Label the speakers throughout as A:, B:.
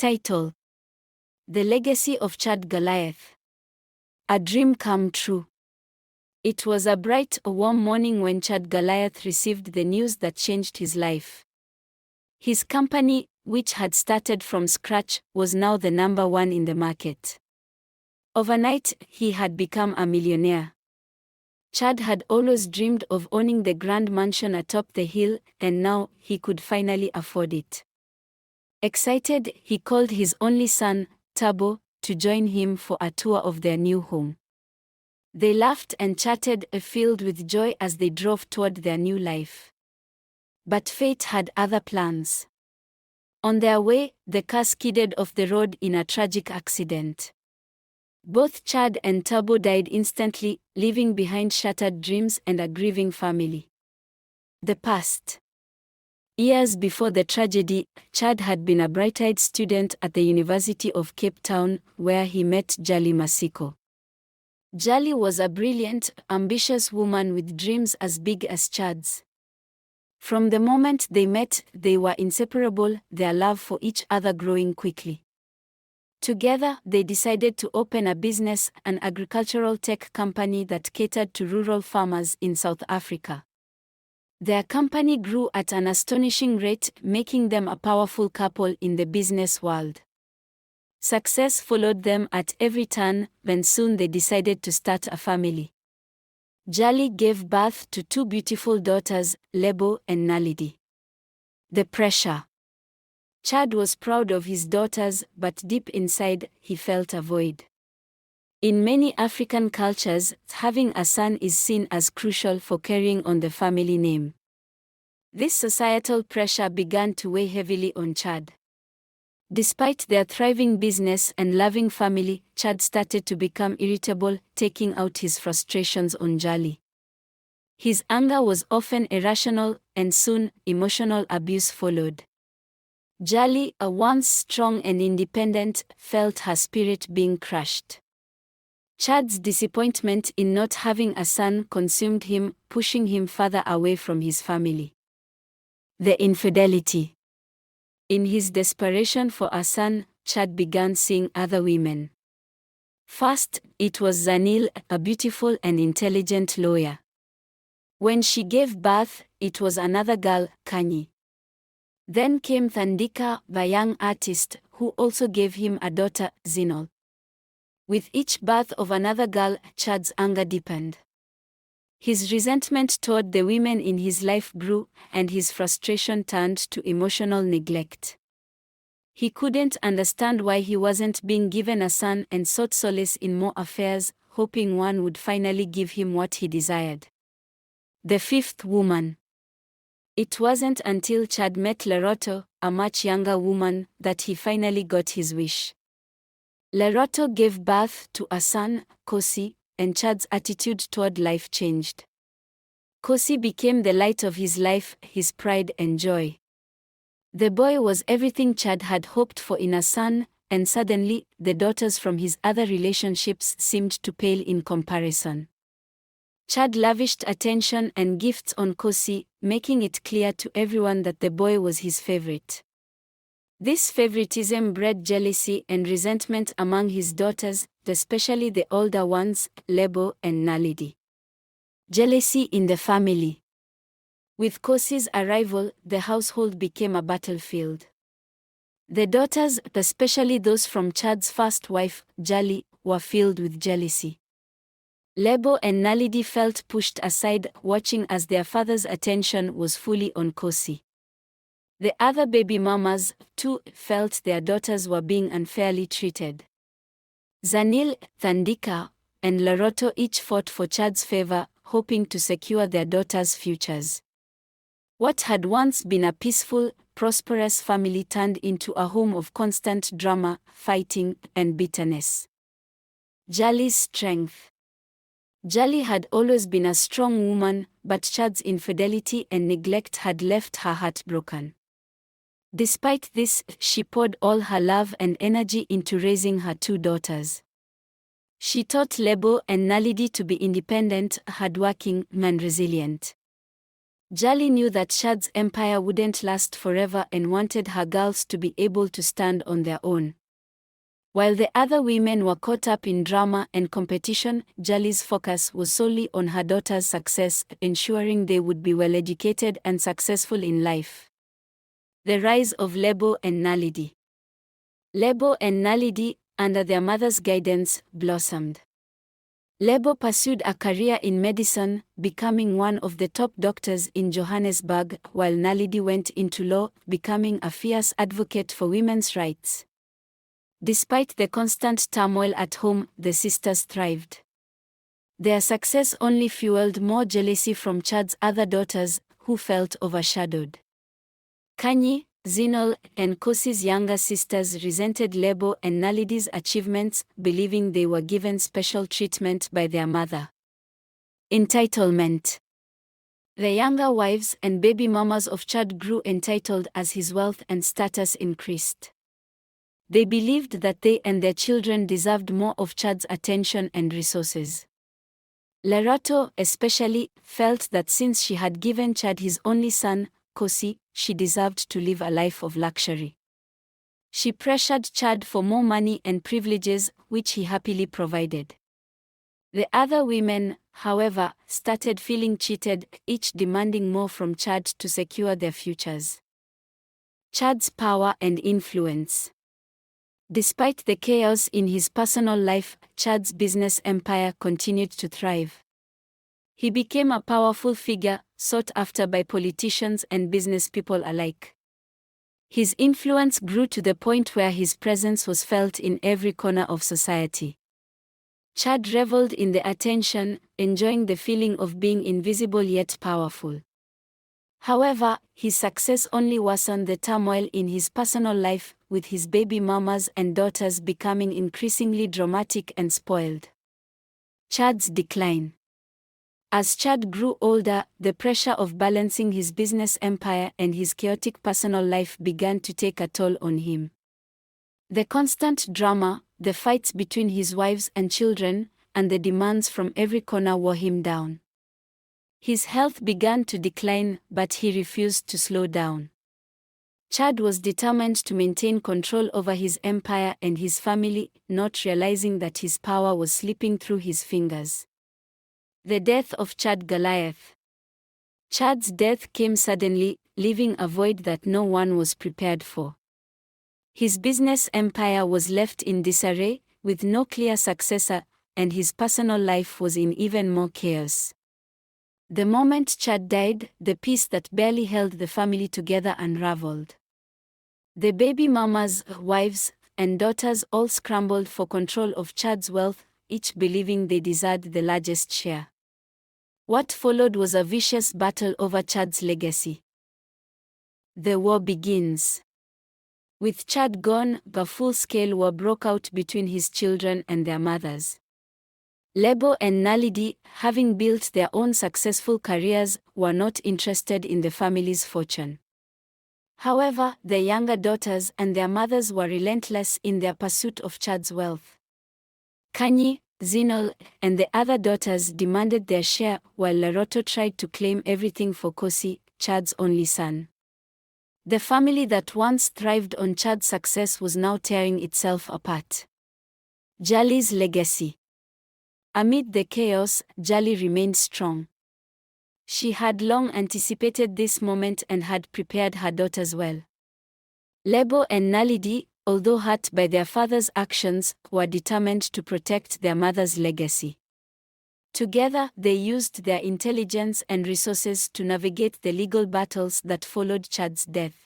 A: Title: The Legacy of Chad Goliath. A Dream Come True. It was a bright, warm morning when Chad Goliath received the news that changed his life. His company, which had started from scratch, was now the number one in the market. Overnight, he had become a millionaire. Chad had always dreamed of owning the grand mansion atop the hill, and now he could finally afford it. Excited, he called his only son, Tabo, to join him for a tour of their new home. They laughed and chatted, filled with joy as they drove toward their new life. But fate had other plans. On their way, the car skidded off the road in a tragic accident. Both Chad and Tabo died instantly, leaving behind shattered dreams and a grieving family. The past. Years before the tragedy, Chad had been a bright-eyed student at the University of Cape Town, where he met Jali Masiko. Jali was a brilliant, ambitious woman with dreams as big as Chad's. From the moment they met, they were inseparable, their love for each other growing quickly. Together, they decided to open a business, an agricultural tech company that catered to rural farmers in South Africa. Their company grew at an astonishing rate, making them a powerful couple in the business world. Success followed them at every turn, and soon they decided to start a family. Jali gave birth to two beautiful daughters, Lebo and Naledi. The pressure. Chad was proud of his daughters, but deep inside, he felt a void. In many African cultures, having a son is seen as crucial for carrying on the family name. This societal pressure began to weigh heavily on Chad. Despite their thriving business and loving family, Chad started to become irritable, taking out his frustrations on Jali. His anger was often irrational, and soon, emotional abuse followed. Jali, a once strong and independent, felt her spirit being crushed. Chad's disappointment in not having a son consumed him, pushing him further away from his family. The infidelity. In his desperation for a son, Chad began seeing other women. First, it was Zanil, a beautiful and intelligent lawyer. When she gave birth, it was another girl, Kanye. Then came Thandika, the young artist, who also gave him a daughter, Zinol. With each birth of another girl, Chad's anger deepened. His resentment toward the women in his life grew, and his frustration turned to emotional neglect. He couldn't understand why he wasn't being given a son and sought solace in more affairs, hoping one would finally give him what he desired. The fifth woman. It wasn't until Chad met Leroto, a much younger woman, that he finally got his wish. Leroto gave birth to a son, Kosi, and Chad's attitude toward life changed. Kosi became the light of his life, his pride and joy. The boy was everything Chad had hoped for in a son, and suddenly, the daughters from his other relationships seemed to pale in comparison. Chad lavished attention and gifts on Kosi, making it clear to everyone that the boy was his favorite. This favoritism bred jealousy and resentment among his daughters, especially the older ones, Lebo and Naledi. Jealousy in the family. With Kosi's arrival, the household became a battlefield. The daughters, especially those from Chad's first wife, Jali, were filled with jealousy. Lebo and Naledi felt pushed aside, watching as their father's attention was fully on Kosi. The other baby mamas, too, felt their daughters were being unfairly treated. Zanil, Thandika, and Leroto each fought for Chad's favor, hoping to secure their daughters' futures. What had once been a peaceful, prosperous family turned into a home of constant drama, fighting, and bitterness. Jali's strength. Jali had always been a strong woman, but Chad's infidelity and neglect had left her heartbroken. Despite this, she poured all her love and energy into raising her two daughters. She taught Lebo and Naledi to be independent, hardworking, and resilient. Jali knew that Chad's empire wouldn't last forever and wanted her girls to be able to stand on their own. While the other women were caught up in drama and competition, Jali's focus was solely on her daughters' success, ensuring they would be well-educated and successful in life. The rise of Lebo and Naledi. Lebo and Naledi, under their mother's guidance, blossomed. Lebo pursued a career in medicine, becoming one of the top doctors in Johannesburg, while Naledi went into law, becoming a fierce advocate for women's rights. Despite the constant turmoil at home, the sisters thrived. Their success only fueled more jealousy from Chad's other daughters, who felt overshadowed. Kanye, Zinol, and Kosi's younger sisters resented Lebo and Naledi's achievements, believing they were given special treatment by their mother. Entitlement. The younger wives and baby mamas of Chad grew entitled as his wealth and status increased. They believed that they and their children deserved more of Chad's attention and resources. Lerato, especially, felt that since she had given Chad his only son, Kosi, she deserved to live a life of luxury. She pressured Chad for more money and privileges, which he happily provided. The other women, however, started feeling cheated, each demanding more from Chad to secure their futures. Chad's power and influence. Despite the chaos in his personal life, Chad's business empire continued to thrive. He became a powerful figure, sought after by politicians and business people alike. His influence grew to the point where his presence was felt in every corner of society. Chad reveled in the attention, enjoying the feeling of being invisible yet powerful. However, his success only worsened the turmoil in his personal life, with his baby mamas and daughters becoming increasingly dramatic and spoiled. Chad's decline. As Chad grew older, the pressure of balancing his business empire and his chaotic personal life began to take a toll on him. The constant drama, the fights between his wives and children, and the demands from every corner wore him down. His health began to decline, but he refused to slow down. Chad was determined to maintain control over his empire and his family, not realizing that his power was slipping through his fingers. The death of Chad Goliath. Chad's death came suddenly, leaving a void that no one was prepared for. His business empire was left in disarray, with no clear successor, and his personal life was in even more chaos. The moment Chad died, the piece that barely held the family together unraveled. The baby mamas, wives, and daughters all scrambled for control of Chad's wealth, each believing they deserved the largest share. What followed was a vicious battle over Chad's legacy. The war begins. With Chad gone, a full-scale war broke out between his children and their mothers. Lebo and Naledi, having built their own successful careers, were not interested in the family's fortune. However, the younger daughters and their mothers were relentless in their pursuit of Chad's wealth. Kanye, Zinol, and the other daughters demanded their share, while Lerato tried to claim everything for Kosi, Chad's only son. The family that once thrived on Chad's success was now tearing itself apart. Jali's legacy. Amid the chaos, Jali remained strong. She had long anticipated this moment and had prepared her daughters well. Lebo and Naledi, although hurt by their father's actions, were determined to protect their mother's legacy. Together, they used their intelligence and resources to navigate the legal battles that followed Chad's death.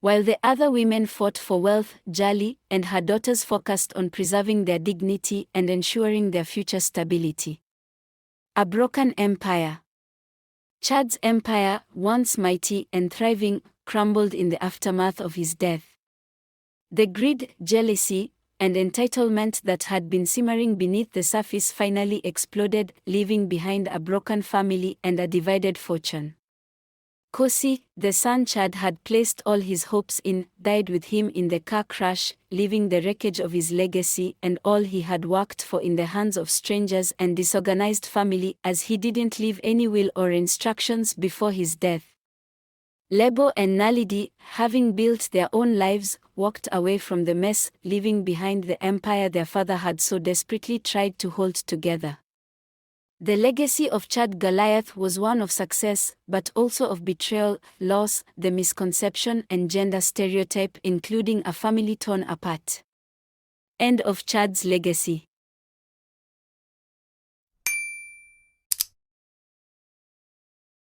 A: While the other women fought for wealth, Jali and her daughters focused on preserving their dignity and ensuring their future stability. A broken empire. Chad's empire, once mighty and thriving, crumbled in the aftermath of his death. The greed, jealousy, and entitlement that had been simmering beneath the surface finally exploded, leaving behind a broken family and a divided fortune. Kosi, the son Chad had placed all his hopes in, died with him in the car crash, leaving the wreckage of his legacy and all he had worked for in the hands of strangers and disorganized family, as he didn't leave any will or instructions before his death. Lebo and Naledi, having built their own lives, walked away from the mess, leaving behind the empire their father had so desperately tried to hold together. The legacy of Chad Goliath was one of success, but also of betrayal, loss, the misconception and gender stereotype, including a family torn apart. End of Chad's legacy.